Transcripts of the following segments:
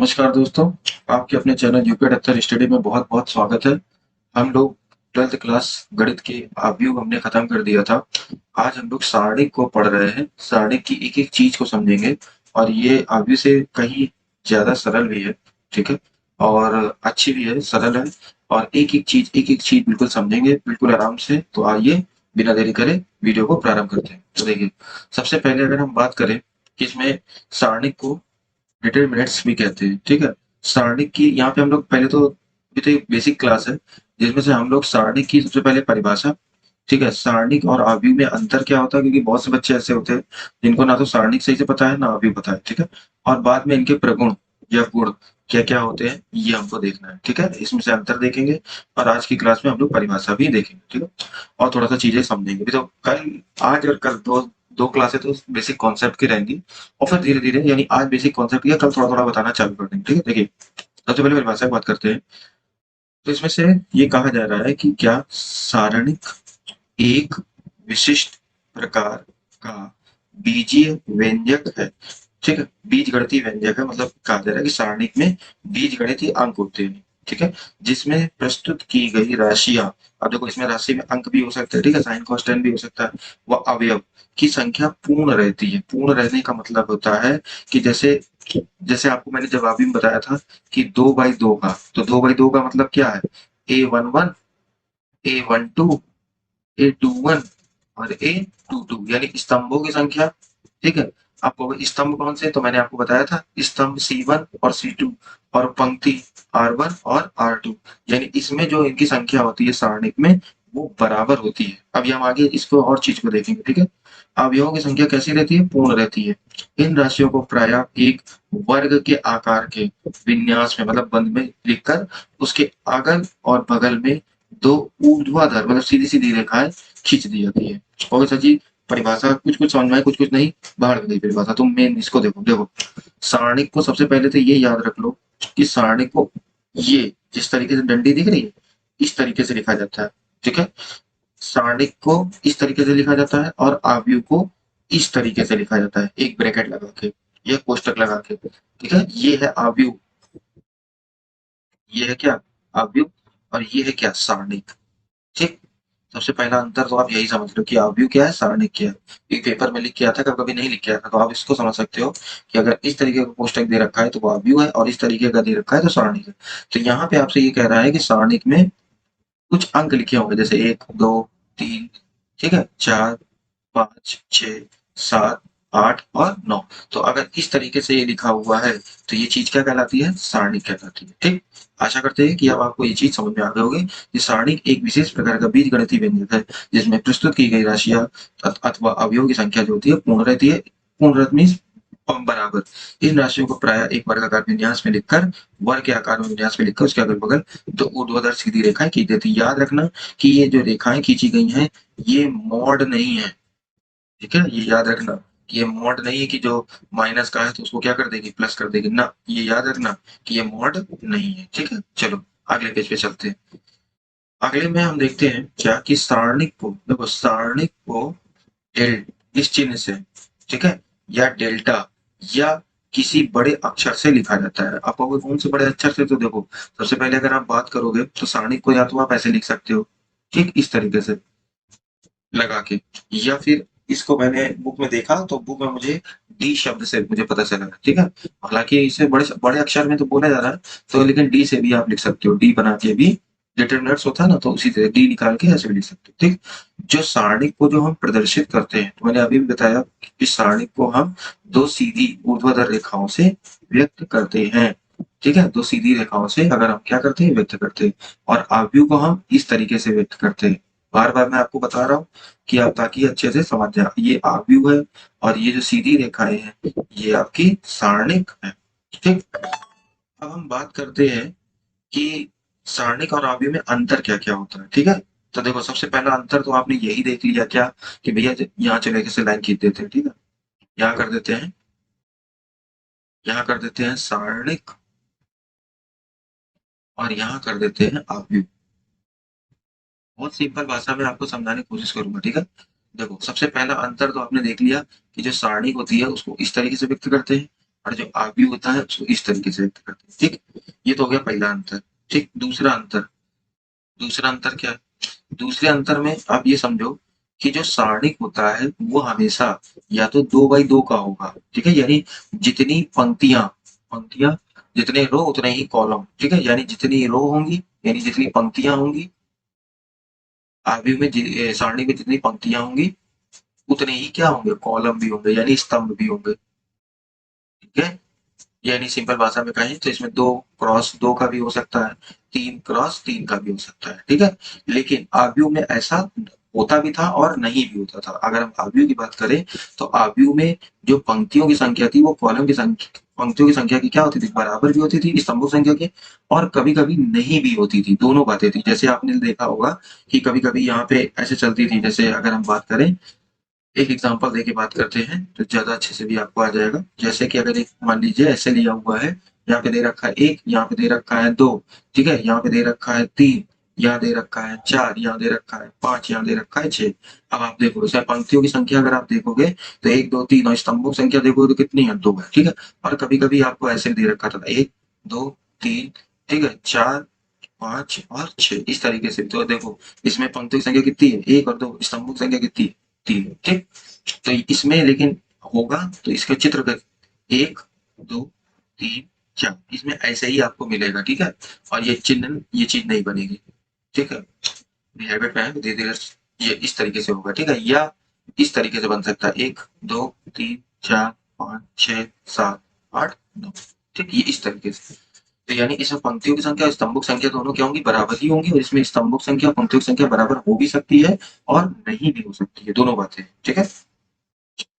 नमस्कार दोस्तों, आपके अपने चैनल यूपी 78 स्टडी में बहुत बहुत स्वागत है। हम लोग 12th क्लास गणित के आव्यूह हमने खत्म कर दिया था। आज हम लोग सारणिक को पढ़ रहे हैं। सारणिक की एक एक चीज को समझेंगे और ये आव्यूह से कहीं ज्यादा सरल भी है, ठीक है, और अच्छी भी है, सरल है, और एक एक चीज बिल्कुल समझेंगे बिल्कुल आराम से। तो आइए बिना देरी करे वीडियो को प्रारंभ करते हैं। तो देखिए, सबसे पहले अगर हम बात करें कि इसमें सारणिक को डिटरमिनेंट्स भी कहते हैं, ठीक है। सारणिक की यहाँ पे हम लोग पहले तो ये तो एक बेसिक क्लास है जिसमें से हम लोग सारणिक की सबसे पहले परिभाषा, ठीक है, सारणिक और आव्यूह में अंतर क्या होता है, क्योंकि बहुत से बच्चे ऐसे होते हैं जिनको ना तो सारणिक सही से पता है ना आव्यूह पता है, ठीक है। और बाद में इनके प्रगुण या गुण क्या क्या होते हैं ये हमको देखना है, ठीक है। इसमें से अंतर देखेंगे और आज की क्लास में हम लोग परिभाषा भी देखेंगे, ठीक है, और थोड़ा सा चीजें समझेंगे भी। तो कल, आज और कल दो दो क्लासें तो बेसिक कॉन्सेप्ट की रहेंगी, और फिर धीरे धीरे, यानी आज बेसिक कॉन्सेप्ट किया, कल थोड़ा थोड़ा बताना चालू कर देंगे, ठीक है। देखिए, सबसे पहले परिभाषा की बात करते हैं। तो इसमें से ये कहा जा रहा है कि क्या सारणिक एक विशिष्ट प्रकार का बीजीय व्यंजक है, ठीक है। बीजगणितीय व्यंजक है, मतलब कहा जा रहा है कि सारणिक में बीजगणितीय अंक होते हैं, ठीक है, जिसमें प्रस्तुत की गई राशियां, अब देखो इसमें राशि में अंक भी हो सकता है, ठीक है, साइन कांस्टेंट भी हो सकता है, वह अवयव की संख्या पूर्ण रहती है। पूर्ण रहने का मतलब होता है कि जैसे जैसे आपको मैंने जवाब में बताया था कि 2/2 का, तो 2/2 का मतलब क्या है, A11, A12, A21 और A22, यानी स्तंभों की संख्या, ठीक है। आपको स्तंभ कौन से, तो मैंने आपको बताया था स्तंभ C1 और C2, और पंक्ति R1 और R2, यानी इसमें जो इनकी संख्या होती है सारणिक में वो बराबर होती है। अभी हम आगे इसको और चीज को देखेंगे, ठीक है। अवयवों की संख्या कैसी रहती है, पूर्ण रहती है। इन राशियों को प्रायः एक वर्ग के आकार के विन्यास में, मतलब बंद में लिखकर उसके अगल और बगल में दो ऊर्ध्वाधर, मतलब सीधी सीधी रेखाएं खींच दी जाती है। और सर जी, परिभाषा कुछ कुछ समझ में आए, कुछ कुछ नहीं, बाहर गई परिभाषा। तुम मेन इसको देखो, देखो सारणिक को सबसे पहले तो ये याद रख लो कि सारणिक को ये जिस तरीके से डंडी दिख रही है इस तरीके से लिखा जाता है, ठीक है। सारणिक को इस तरीके से लिखा जाता है और आव्यूह को इस तरीके से लिखा जाता है, एक ब्रैकेट लगा के, एक कोष्टक लगा के, ठीक है। ये है आव्यूह, ये है क्या, आव्यूह, और ये है क्या, सारणिक, ठीक। सबसे पहला अंतर तो आप यही समझ लो कि आव्यूह क्या है, सारणिक क्या है। एक पेपर में लिख के आता है, कभी नहीं लिख के आता, तो आप इसको समझ सकते हो कि अगर इस तरीके का कोष्टक दे रखा है तो वो आव्यूह है, और इस तरीके का दे रखा है तो सारणिक है। तो यहाँ पे आपसे ये कह रहा है कि सारणिक में कुछ अंक लिखे होंगे, जैसे 1, 2, 3, ठीक है, 4, 5, 6, 7, 8 और 9। तो अगर इस तरीके से ये लिखा हुआ है तो ये चीज क्या कहलाती है, सारणिक कहलाती है, ठीक। आशा करते हैं कि अब आपको ये चीज समझ में आ गई होगी कि सारणिक एक विशेष प्रकार का बीजगणितीय व्यंजक है जिसमें प्रस्तुत की गई राशियां अथवा अवयवों की संख्या जो होती है पूर्ण रहती है। पूर्ण मीन्स बराबर। इन राशियों को प्राय एक वर्गाकार विन्यास में लिखकर, वर्ग के आकार में विन्यास में लिखकर उसके अगल बगल दो ऊर्ध्वाधर सीधी रेखाएं खींच देती है। याद रखना कि ये जो रेखाएं खींची गई हैं ये मॉड नहीं है, ठीक है। ये याद रखना कि ये मॉड नहीं है कि जो माइनस का है तो उसको क्या कर देगी, प्लस कर देगी ना। ये याद रखना कि ये मॉड नहीं है, ठीक है। चलो अगले पेज पे चलते हैं। अगले में हम देखते हैं क्या कि सारणिक को, देखो सारणिक को डेल इस चिन्ह से, ठीक है, या डेल्टा या किसी बड़े अक्षर से लिखा जाता है। आप कहोगे कौन से बड़े अक्षर से, तो देखो सबसे पहले अगर आप बात करोगे तो सारणिक को या तो आप ऐसे लिख सकते हो, ठीक, इस तरीके से लगा के, या फिर इसको मैंने बुक में देखा तो बुक में मुझे डी शब्द से मुझे पता चला, ठीक है। हालांकि इसे बड़े बड़े अक्षर में तो बोला जा रहा है, तो लेकिन डी से भी आप लिख सकते हो, डी बना के भी डिटरमिनेंट्स होता है ना, तो उसी तरह डी निकाल के ऐसे भी लिख सकते हो, ठीक। जो सारणिक को जो हम प्रदर्शित करते हैं, तो मैंने अभी भी बताया कि सारणिक को हम दो सीधी ऊर्ध्वाधर रेखाओं से व्यक्त करते हैं, ठीक है। दो सीधी रेखाओं से अगर हम क्या करते हैं, व्यक्त करते हैं, और आव्यूह को हम इस तरीके से व्यक्त करते हैं। बार बार मैं आपको बता रहा हूँ कि आप ताकि अच्छे से समझ जाए, ये आव्यूह है और ये जो सीधी रेखाएं हैं ये आपकी सारणिक है, ठीक। अब हम बात करते हैं कि सारणिक और आव्यूह में अंतर क्या क्या होता है, ठीक है। तो देखो सबसे पहला अंतर तो आपने यही देख लिया क्या, कि भैया यहाँ चले कैसे लाइन खींच देते हैं, ठीक है। यहाँ कर देते हैं, यहाँ कर देते हैं सारणिक, और यहाँ कर देते हैं आव्यूह। बहुत सिंपल भाषा में आपको समझाने की कोशिश करूंगा, ठीक है। देखो सबसे पहला अंतर तो आपने देख लिया कि जो सारणी होती है उसको इस तरीके से व्यक्त करते हैं, और जो आव्यूह होता है उसको इस तरीके से व्यक्त करते हैं। ठीक, ये तो हो गया पहला अंतर। ठीक, दूसरा अंतर क्या है? दूसरे अंतर में आप ये समझो कि जो सारणिक होता है वो हमेशा या तो 2 बाई 2 का होगा, ठीक है, यानी जितनी पंक्तियां जितने रो उतने ही कॉलम, ठीक है, यानी जितनी रो होंगी यानी जितनी पंक्तियां होंगी आव्यूह में सारणी में जितनी पंक्तियां होंगी उतने ही क्या होंगे, कॉलम भी होंगे यानी स्तंभ भी होंगे। ठीक है, यानी सिंपल भाषा में कहें तो इसमें 2 क्रॉस 2 का भी हो सकता है, 3 क्रॉस 3 का भी हो सकता है। ठीक है, लेकिन आव्यूह में ऐसा होता भी था और नहीं भी होता था। अगर हम आव्यूह की बात करें तो आव्यूह में जो पंक्तियों की संख्या थी वो कॉलम की संख्या पंक्तियों की संख्या की क्या होती थी, बराबर भी होती थी स्तंभों संख्या की, और कभी कभी नहीं भी होती थी, दोनों बातें थी। जैसे आपने देखा होगा कि कभी कभी यहाँ पे ऐसे चलती थी, जैसे अगर हम बात करें एक एग्जांपल देके बात करते हैं तो ज्यादा अच्छे से भी आपको आ जाएगा। जैसे कि अगर एक मान लीजिए ऐसे लिया हुआ है, यहाँ पे दे रखा है 1, यहाँ पे दे रखा है 2, ठीक है, यहाँ पे दे रखा है 3, यहाँ दे रखा है 4, यहाँ दे रखा है 5, यहाँ दे रखा है 6। अब आप देखो इसमें पंक्तियों की संख्या अगर आप देखोगे तो 1 2 3, और स्तंभों की संख्या देखोगे तो कितनी है, 2 है। ठीक है, और कभी कभी आपको ऐसे दे रखा था 1 2 3, ठीक है, 4 5 और 6, इस तरीके से। तो देखो इसमें पंक्तियों की संख्या कितनी है, 1 और 2, स्तंभों की संख्या कितनी है, 3। ठीक, तो इसमें लेकिन होगा तो इसका चित्र कर 1 2 3 4, इसमें ऐसे ही आपको मिलेगा। ठीक है, और ये चिन्ह ये चीज नहीं बनेगी। ठीक है, हैबिट में है धीरे धीरे ये इस तरीके से होगा। ठीक है, या इस तरीके से बन सकता है 1 2 3 4 5 6 7 8 9। ठीक, ये इस तरीके से। तो यानी इसमें पंक्तियों की संख्या और स्तंभों की संख्या दोनों क्या होंगी, बराबर ही होंगी, और इसमें स्तंभों की संख्या पंक्तियों की संख्या बराबर हो भी सकती है और नहीं भी हो सकती है, दोनों बातें। ठीक है,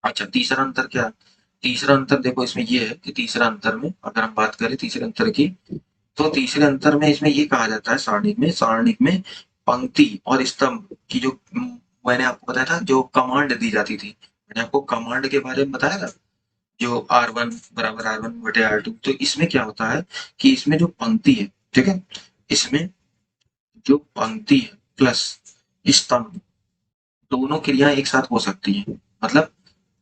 अच्छा तीसरा अंतर क्या है? तीसरा अंतर देखो इसमें ये है कि तीसरा अंतर में अगर हम बात करें तीसरे अंतर की, तो तीसरे अंतर में इसमें ये कहा जाता है सारणिक में पंक्ति और स्तंभ की जो मैंने आपको बताया था जो कमांड दी जाती थी, मैंने आपको कमांड के बारे में बताया था, जो R1 बराबर R1 बटे R2। तो इसमें क्या होता है कि इसमें जो पंक्ति है, ठीक है, इसमें जो पंक्ति है प्लस स्तंभ दोनों क्रियाएं एक साथ हो सकती है। मतलब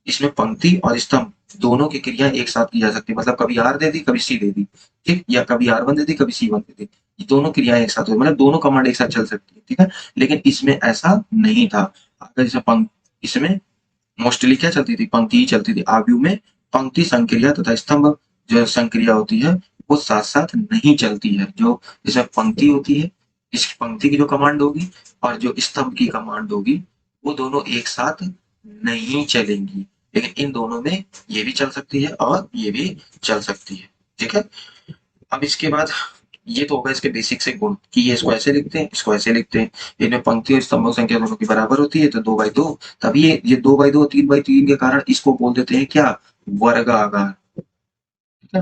इसमें पंक्ति और स्तंभ दोनों की क्रिया एक साथ की जा सकती है। मतलब कभी आर दे दी कभी सी दे दी, ठीक, या कभी R1 दे दी कभी C1 दे दी, ये दोनों क्रियाएं एक साथ हो, मतलब दोनों कमांड एक साथ चल सकती है। ठीक है, लेकिन इसमें ऐसा नहीं था। अगर जैसे इसमें मोस्टली क्या चलती थी, पंक्ति ही चलती थी। आव्यूह में पंक्ति संक्रिया तथा स्तंभ जो संक्रिया होती है वो साथ साथ नहीं चलती है। जो इसमें पंक्ति होती है, इस पंक्ति की जो कमांड होगी और जो स्तंभ की कमांड होगी वो दोनों एक साथ नहीं चलेंगी, लेकिन इन दोनों में ये भी चल सकती है और ये भी चल सकती है। ठीक है, अब इसके बाद ये तो होगा इसके बेसिक से गुण कि ये इसको ऐसे लिखते हैं इसको ऐसे लिखते हैं, इनमें पंक्ति और स्तंभों की संख्या दोनों की बराबर होती है तो 2 बाई 2, तभी ये 2 बाई 2 3 बाई 3 के कारण इसको बोल देते हैं क्या, वर्गाकार। ठीक है,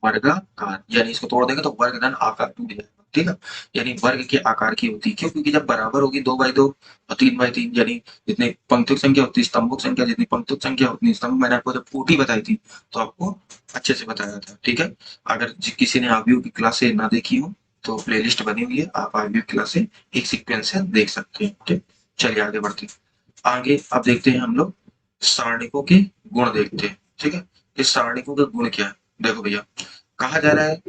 वर्गाकार यानी इसको तोड़ देंगे तो वर्ग धन आकार टूट जाएगा। ठीक है, यानी वर्ग के आकार की होती है। क्यों? क्योंकि जब बराबर होगी 2 बाई 2 और 3 बाई 3, यानी जितनी पंक्तियों की संख्या होती है स्तंभों की संख्या जितनी पंक्तियों की संख्या उतनी स्तंभ। मैंने आपको जब कोटि बताई थी तो आपको अच्छे से बताया था। ठीक है, अगर किसी ने आव्यूह की क्लासे ना देखी हो तो प्लेलिस्ट बनी हुई है, आप आव्यूह की क्लासे एक सीक्वेंस से देख सकते हैं। ठीक, चलिए आगे बढ़ते हैं। आगे अब देखते हैं हम लोग सारणिकों के गुण देखते हैं। ठीक है, इस सारणिकों का गुण क्या है? देखो भैया, कहा जा रहा है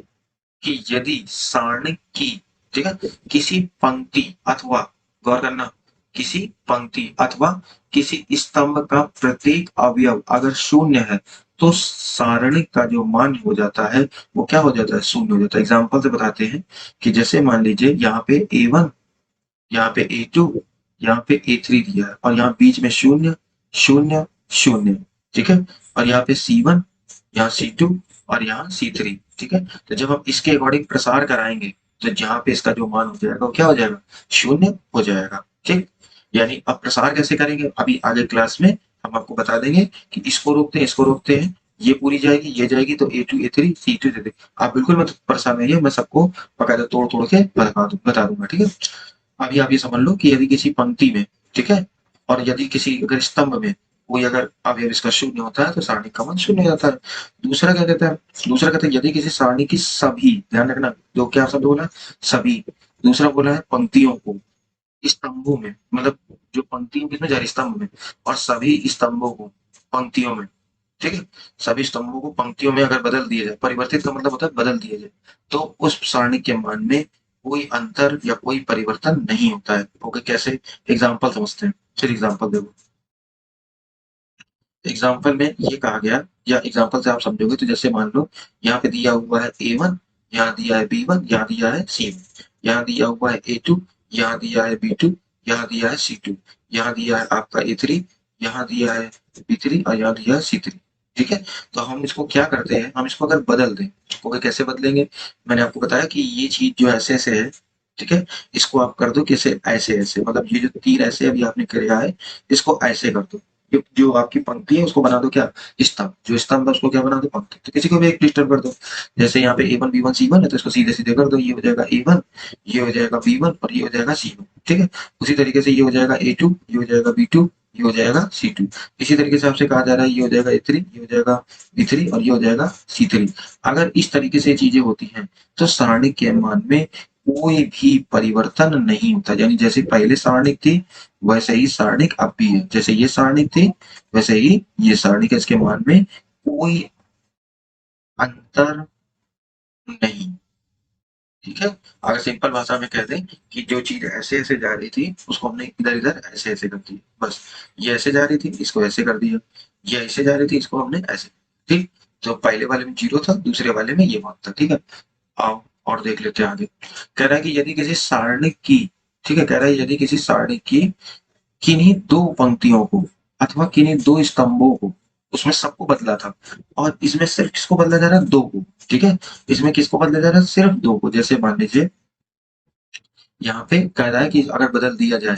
कि यदि सारणिक की, ठीक है, किसी पंक्ति अथवा, गौर करना, किसी पंक्ति अथवा किसी स्तंभ का प्रत्येक अवयव अगर शून्य है तो सारणिक का जो मान हो जाता है वो क्या हो जाता है, शून्य हो जाता है। एग्जाम्पल से बताते हैं कि जैसे मान लीजिए यहाँ पे A1, यहाँ पे A2, यहाँ पे A3 दिया है और यहाँ बीच में शून्य शून्य शून्य, ठीक है, और यहाँ पे C1, यहाँ C2 और यहाँ C3। ठीक है, तो जब हम इसके अकॉर्डिंग प्रसार कराएंगे तो जहाँ पे इसका जो मान हो जाएगा वो क्या हो जाएगा, शून्य हो जाएगा। ठीक, यानी अब प्रसार कैसे करेंगे अभी आगे क्लास में हम आपको बता देंगे कि इसको रोकते हैं, ये पूरी जाएगी ये जाएगी तो A2 A3 C2 दे दे। आप बिल्कुल मत परेशान रहिए, मैं सबको बकायदा तोड़ तोड़ के बता दूंगा। ठीक है, अभी आप ये समझ लो कि यदि किसी पंक्ति में, ठीक है, और यदि किसी अगर स्तंभ में कोई अगर अवयव इसका शून्य होता है तो सारणी का मान शून्य हो जाता है। दूसरा क्या कहता है, दूसरा कहता है यदि किसी सारणी की सभी, ध्यान रखना जो क्या शब्द बोला, सभी, दूसरा बोला है पंक्तियों को स्तंभों में, मतलब जो पंक्तियों किसमें जा रही स्तंभ में, और सभी स्तंभों को पंक्तियों में, ठीक है। सभी स्तंभों को पंक्तियों में अगर बदल दिया जाए, परिवर्तित का मतलब होता है बदल दिया जाए, तो उस सारणी के मान में कोई अंतर या कोई परिवर्तन नहीं होता है। ओके, कैसे? एग्जाम्पल समझते हैं। फिर एग्जाम्पल देखो। एग्जाम्पल में ये कहा गया, या एग्जाम्पल से आप समझोगे, तो जैसे मान लो यहाँ पे दिया हुआ है A1, यहाँ दिया है B1, यहाँ दिया है C1, यहाँ दिया हुआ है A2, यहाँ दिया है B2, यहाँ दिया है C2, यहाँ दिया है आपका A3, यहाँ दिया है B3 और यहाँ दिया है C3। ठीक है। तो हम इसको क्या करते हैं, हम इसको अगर बदल दें, ओके, कैसे बदलेंगे? मैंने आपको बताया कि ये चीज जो ऐसे ऐसे है, ठीक है, इसको आप कर दो कैसे, ऐसे ऐसे, मतलब ये जो तीर ऐसे अभी आपने किया है, इसको ऐसे कर दो। जो आपकी पंक्ति है उसको बना दो क्या, स्तंभ। जो स्तंभ है उसको क्या बना दो, पंक्ति। तो किसी को भी एक डिस्टर्ब कर दो। जैसे यहाँ पे A1 B1 C1 है, तो इसको सीधे सीधे कर दो। ये हो जाएगा A1, ये हो जाएगा B1 और ये हो जाएगा C1। ठीक है। उसी तरीके से ये हो जाएगा A2, ये हो जाएगा B2, ये हो जाएगा C2। इसी तरीके से आपसे कहा जा रहा है ये हो जाएगा A3, ये हो जाएगा B3 और ये हो जाएगा C3। अगर इस तरीके से चीजें होती हैं तो सारणी के मान में कोई भी परिवर्तन नहीं होता। यानी जैसे पहले सारणिक थी वैसे ही सारणिक अब भी है, जैसे ये सारणिक थी वैसे ही ये सारणिक है। इसके मान में कोई अंतर नहीं। ठीक है। अगर सिंपल भाषा में कह दें कि जो चीज ऐसे ऐसे जा रही थी उसको हमने इधर इधर ऐसे ऐसे कर दिया, बस। ये ऐसे जा रही थी, इसको ऐसे कर दिया। ये ऐसे जा रही थी, इसको हमने ऐसे। ठीक। तो पहले वाले में 0 था, दूसरे वाले में ये 1 था। ठीक है। आओ और देख लेते हैं आगे। कह रहा है कि यदि किसी सारणिक की, ठीक है, कह रहा है यदि किसी सारणिक की किन्हीं दो पंक्तियों को अथवा किन्हीं दो स्तंभों को, उसमें सबको बदला था, और इसमें सिर्फ किसको बदला जा रहा है, दो को। ठीक है। इसमें किसको बदला जा रहा है, सिर्फ दो को। जैसे मान लीजिए यहाँ पे कह रहा है कि अगर बदल दिया जाए,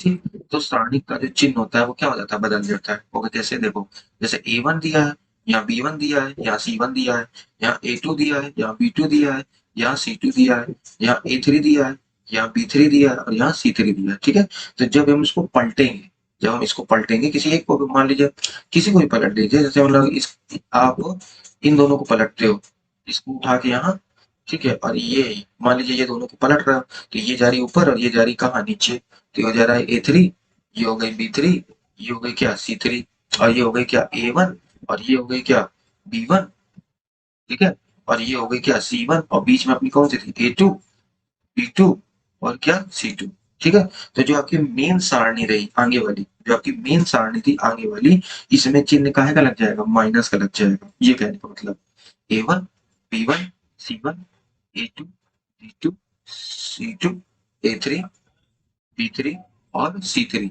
ठीक, तो सारणी का जो चिन्ह होता है वो क्या हो जाता है, बदल जाता है। ओके, कैसे? देखो, जैसे A1 दिया है, यहाँ B1 दिया है, यहाँ C1 दिया है, यहाँ A2 दिया है, यहाँ B2 दिया है, यहाँ C2 दिया है, यहाँ A3 दिया है, यहाँ B3 दिया है और यहाँ C3 दिया है। ठीक है। तो जब हम इसको पलटेंगे, जब हम इसको पलटेंगे, किसी एक को भी मान लीजिए, किसी को भी पलट दीजिए, जैसे मतलब इस, आप इन दोनों को पलटते हो, इसको उठा के यहाँ, ठीक है, और ये मान लीजिए ये दोनों को पलट रहा हो, तो ये जा रही ऊपर और ये जा रही कहाँ, नीचे। तो ये हो जा रहा है A3, ये हो गई B3, ये हो गई क्या, C3, और ये हो गई क्या, A1, और ये हो गई क्या, B1। ठीक है। और ये हो गई क्या, C1, और बीच में अपनी कौन सी थी, A2, B2 और क्या, C2। ठीक है। तो जो आपकी मेन सारणी रही आगे वाली, जो आपकी मेन सारणी थी आगे वाली, इसमें चिन्ह काहे का लग जाएगा, माइनस का लग जाएगा। ये कहने का मतलब A1 B1 C1 A2 B2 C2 A3 B3 और C3।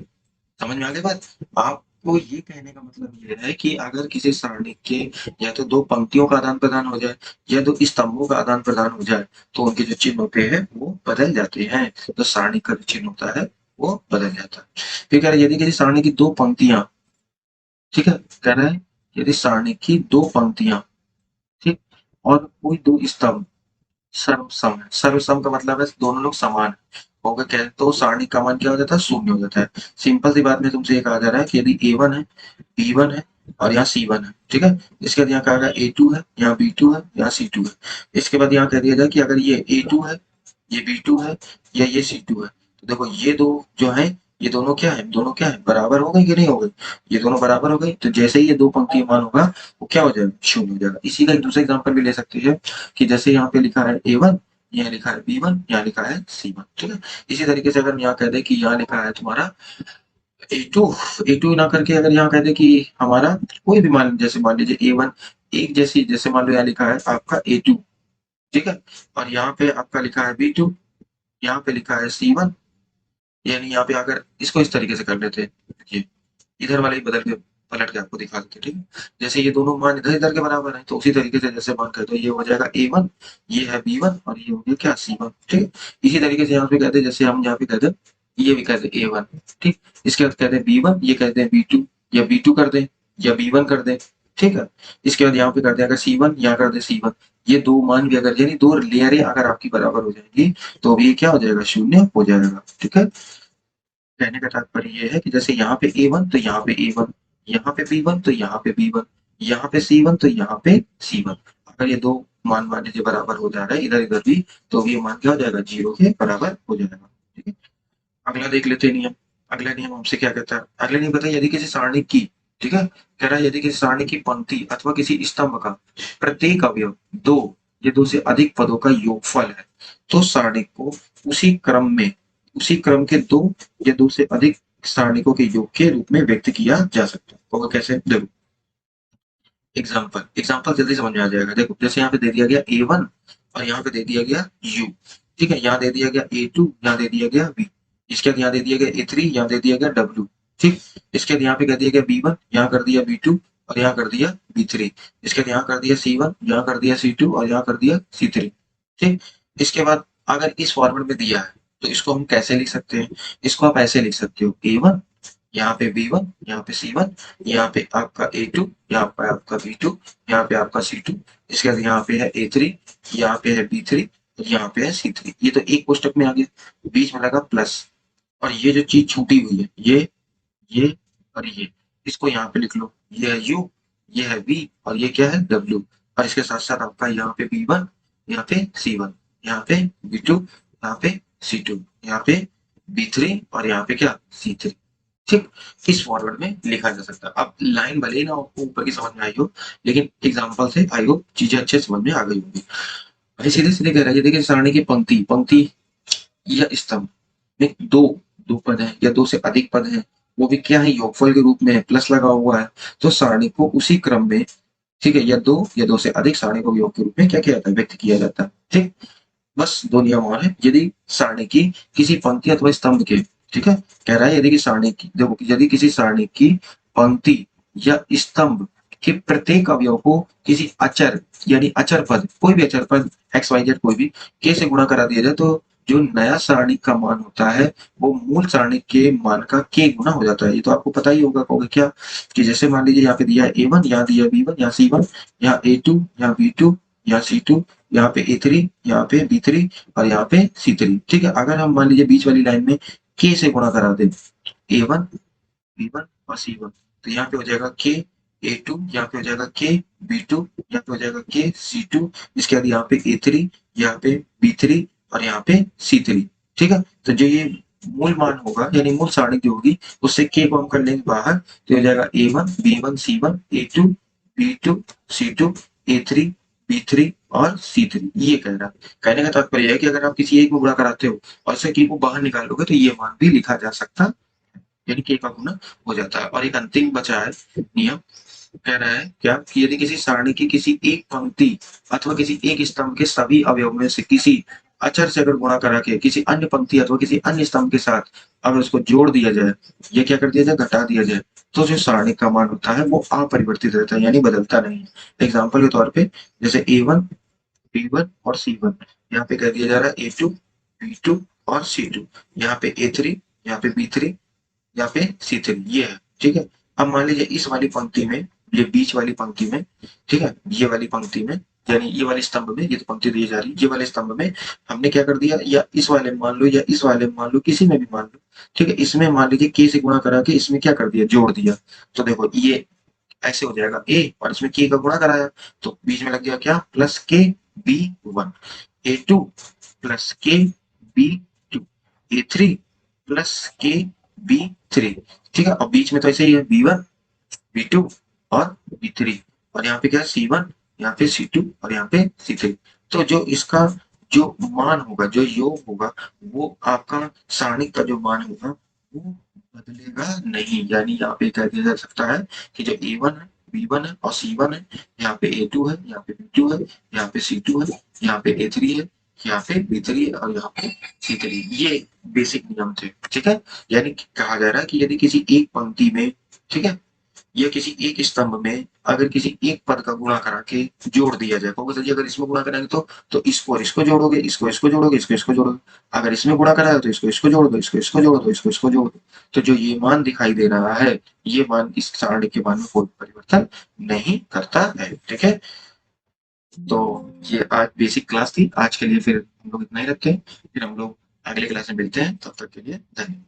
समझ में आ गई बात? आपको ये कहने का मतलब ये है कि अगर किसी सारणी के या तो दो पंक्तियों का आदान प्रदान हो जाए या दो स्तंभों का आदान प्रदान हो जाए, तो उनके जो चिन्ह होते हैं वो बदल जाते हैं। तो सारणी का जो चिन्ह होता है वो बदल जाता है। फिर कह रहे यदि किसी सारणी की दो पंक्तियां, ठीक है, कह रहा है यदि सारणी की दो पंक्तियां, ठीक, और कोई दो स्तंभ सर्वसम है। सर्वसम का मतलब है दोनों लोग समान है। होगा क्या, तो सारणी का मान क्या हो जाता है, शून्य हो जाता है। सिंपल सी बात में तुमसे ये कहा जा रहा है कि यदि A1 है, B1 है और यहाँ C1 है, ठीक है, इसके बाद यहाँ कहा गया A2 है, यहाँ B2 है, यहाँ C2 है। इसके बाद यहाँ कह दिया जाए कि अगर ये A2 है, ये B2 है या ये C2 है, तो देखो ये दो जो है, ये दोनों क्या है, दोनों क्या है, बराबर हो गई कि नहीं हो गई? ये दोनों बराबर हो गई, तो जैसे ही ये दो पंक्ति मान होगा वो क्या हो जाएगा, शून्य हो जाएगा। इसी का एक दूसरा एग्जाम्पल भी ले सकते हैं कि जैसे यहाँ पे लिखा है A1, यहाँ लिखा है B1, यहाँ लिखा है C1। ठीक है। इसी तरीके से अगर यहाँ कह दे कि यहाँ लिखा है तुम्हारा A2, A2 ना करके अगर यहाँ कह दे कि हमारा कोई भी मान, जैसे मान लीजिए A1, एक जैसी, जैसे मान लो यहाँ लिखा है आपका A2, ठीक है, और यहाँ पे आपका लिखा है B2, यहाँ पे लिखा है C1, यानी यहाँ पे अगर इसको इस तरीके से कर लेते हैं, देखिए इधर वाले ही बदल के पलट के आपको दिखा देते। ठीक है। जैसे ये दोनों मान इधर इधर के बराबर है, तो उसी तरीके से जैसे मान कहते, तो ये हो जाएगा A1, ये है B1 और ये हो गया क्या, C1। ठीक है। इसी तरीके से यहाँ पे कहते हैं, जैसे हम यहाँ पे कहते हैं, ये भी कहते हैं A1, ठीक, इसके बाद कहते हैं B1, ये कहते हैं B2, या B2 कर दें या B1 कर दें। ठीक है। इसके बाद यहाँ पे कर दें अगर C1, यहाँ कर दे C1, ये दो मान भी अगर, यानी दो लेयरें अगर आपकी बराबर हो जाएंगी तो भी क्या हो जाएगा, शून्य हो जाएगा। ठीक है। कहने का तात्पर्य ये है कि जैसे यहाँ पे A1 तो यहाँ पे A1, यहाँ पे B1 तो यहाँ पे B1, यहाँ पे C1 तो यहाँ पे C1। अगर ये दो मान लीजिए बराबर हो जा रहा है इधर इधर भी, तो ये मान क्या हो जाएगा, 0 के बराबर हो जाएगा। ठीक है। अगला देख लेते हैं नियम। अगला नियम हमसे क्या कहता है, अगला नियम बताइए, यदि किसी सारणी की, ठीक है। कह रहा है यदि किसी सारणी की पंक्ति अथवा किसी स्तंभ का प्रत्येक अवयव दो या दो से अधिक पदों का योगफल है तो सारणी को उसी क्रम में, उसी क्रम के दो या दो से अधिक सारणिकों के योग के रूप में व्यक्त किया जा सकता है। होगा कैसे, देखो एग्जाम्पल, एग्जाम्पल जल्दी समझ में आ जाएगा। देखो जैसे यहाँ पे दे दिया गया A1 और यहाँ पे दे दिया गया U, ठीक है। यहाँ दे दिया गया A2, यहाँ दे दिया गया B, इसके बाद यहाँ दे दिया गया A3, यहाँ दे दिया गया W, ठीक। इसके बाद यहाँ पे कर दिया गया B1, यहाँ कर दिया B2 और यहाँ कर दिया B3, इसके बाद यहाँ कर दिया C1, यहाँ कर दिया C2 और यहाँ कर दिया C3, ठीक। इसके बाद अगर इस फॉर्मेट में दिया है तो इसको हम कैसे लिख सकते हैं, इसको आप ऐसे लिख सकते हो A1, यहाँ पे B1, यहाँ पे C1, यहाँ पे आपका A2, यहाँ पे आपका B2, यहाँ पे आपका C2, इसके बाद यहाँ पे है A3, यहाँ पे है B3 और यहाँ पे है C3। ये तो एक कोष्टक में आ गया, बीच में लगा प्लस, और ये जो चीज छूटी हुई है ये और ये, इसको यहाँ पे लिख लो, ये है U, ये है V और ये क्या है W, और इसके साथ साथ आपका यहाँ पे B1, यहाँ पे C1, यहाँ पे B2, यहाँ पे C2, यहाँ पे B3 और यहाँ पे क्या C3, ठीक। इस फॉर्मेट में लिखा जा सकता है। अब लाइन भले ही ना आपको ऊपर की समझ में आई हो, लेकिन एग्जांपल से आई होप चीजें अच्छे समझ में आ गई होंगी। भाई सीधे सीधे कह रहा है, देखिए सारणी की पंक्ति पंक्ति या स्तंभ में दो दो पद है या दो से अधिक पद है, वो भी क्या है योगफल के रूप में, प्लस लगा हुआ है, तो सारणी को उसी क्रम में, ठीक है, या दो से अधिक सारणी को योग के रूप में क्या किया जाता है, व्यक्त किया जाता है, ठीक। बस दो नियम और है। यदि सारणी की किसी पंक्ति अथवा स्तंभ के, ठीक है, कह रहा है यदि की सारणी की, देखो यदि किसी सारणी की पंक्ति या स्तंभ के प्रत्येक अवयव को किसी अचर यानी अचर पद, कोई भी अचर पद एक्स वाई जेड कोई भी के से गुणा करा दिया जाए तो जो नया सारणी का मान होता है वो मूल सारणी के मान का के गुना हो जाता है। ये तो आपको पता ही होगा, कहोगे क्या कि जैसे मान लीजिए यहाँ पे दिया है A1, यहाँ दिया B1, यहाँ C1, यहाँ A2, यहाँ B2, यहाँ C2, यहाँ पे A3, यहाँ पे B3 और यहाँ पे C3, ठीक है। अगर हम मान लीजिए बीच वाली लाइन में K से गुणा करा दें A1, B1 और C1, तो यहाँ पे हो जाएगा K A2, यहाँ पे हो जाएगा K B2, यहाँ पे हो जाएगा K C2, इसके बाद यहाँ पे A3, यहाँ पे B3 और यहाँ पे C3, ठीक है। तो जो ये मूल मान होगा यानी मूल सारणी जो होगी उससे K को हम कर लेंगे बाहर, तो हो जाएगा A1 B1 C1 A2 B2 C2 A3 B3 और C3। ये कह रहा है, कहने का तात्पर्य है कि अगर आप किसी एक को गुणा कराते हो और उससे K को बाहर निकालोगे तो ये मान भी लिखा जा सकता, यानी K का गुना हो जाता है। और एक अंतिम बचा है नियम, कह रहा है क्या कि यदि किसी सारणी की किसी एक पंक्ति अथवा किसी एक स्तंभ के सभी अवयव में से किसी अचर से अगर गुणा करा के किसी अन्य पंक्ति अथवा किसी अन्य स्तंभ के साथ अगर उसको जोड़ दिया जाए या क्या कर दिया जाए घटा दिया जाए तो जो सारणी का मान होता है वो अपरिवर्तित रहता है, यानी बदलता नहीं। एग्जाम्पल के तौर पे जैसे A1 B1 और C1, यहाँ पे कह दिया जा रहा है A2 B2 और C2, यहाँ पे A3, यहाँ पे B3, यहाँ पे C3, ये है, ठीक है। अब मान लीजिए इस वाली पंक्ति में, ये बीच वाली पंक्ति में, ठीक है, ये वाली पंक्ति में यानी ये वाले स्तंभ में, ये तो पंक्ति दी जा रही है, ये वाले स्तंभ में हमने क्या कर दिया, या इस वाले में मान लो या इस वाले में मान लो, किसी में भी मान लो, ठीक है। इसमें मान लीजिए K से गुणा करा के इसमें क्या कर दिया, जोड़ दिया, तो देखो ये ऐसे हो जाएगा A और इसमें K का गुणा कराया तो बीच में लग गया क्या plus K B1 A2 plus K B2 A3 plus K B3, ठीक है। और बीच में तो ऐसे ही है B1 B2 और B3 और यहाँ पे क्या है C1, यहाँ पे C2 और यहाँ पे C3। तो जो इसका जो मान होगा, जो योग होगा, वो आपका सारणी का जो मान होगा वो बदलेगा नहीं। यानी यहाँ पे कह दिया जा सकता है कि जो A1 है B1 है और C1 है, यहाँ पे A2 है, यहाँ पे B2 है, यहाँ पे C2 है, यहाँ पे A3 है, यहाँ पे B3 है और यहाँ पे C3। ये बेसिक नियम थे, ठीक है। यानी कहा जा रहा है कि यदि किसी एक पंक्ति में, ठीक है, या किसी एक स्तंभ में अगर किसी एक पद का गुणा करा के जोड़ दिया जाए, सर जी अगर इसमें गुणा करेंगे तो इसको और इसको जोड़ोगे, इसको इसको जोड़ोगे, इसको इसको जोड़ोगे, अगर इसमें गुणा कराया तो इसको इसको जोड़ दो, इसको इसको जोड़ दो, इसको इसको जोड़ दो, तो जो ये मान दिखाई दे रहा है ये मान इस सारणी के मान में कोई परिवर्तन नहीं करता है, ठीक है। तो ये आज बेसिक क्लास थी, आज के लिए फिर हम लोग इतना ही रखते हैं, फिर हम लोग अगले क्लास में मिलते हैं, तब तक के लिए धन्यवाद।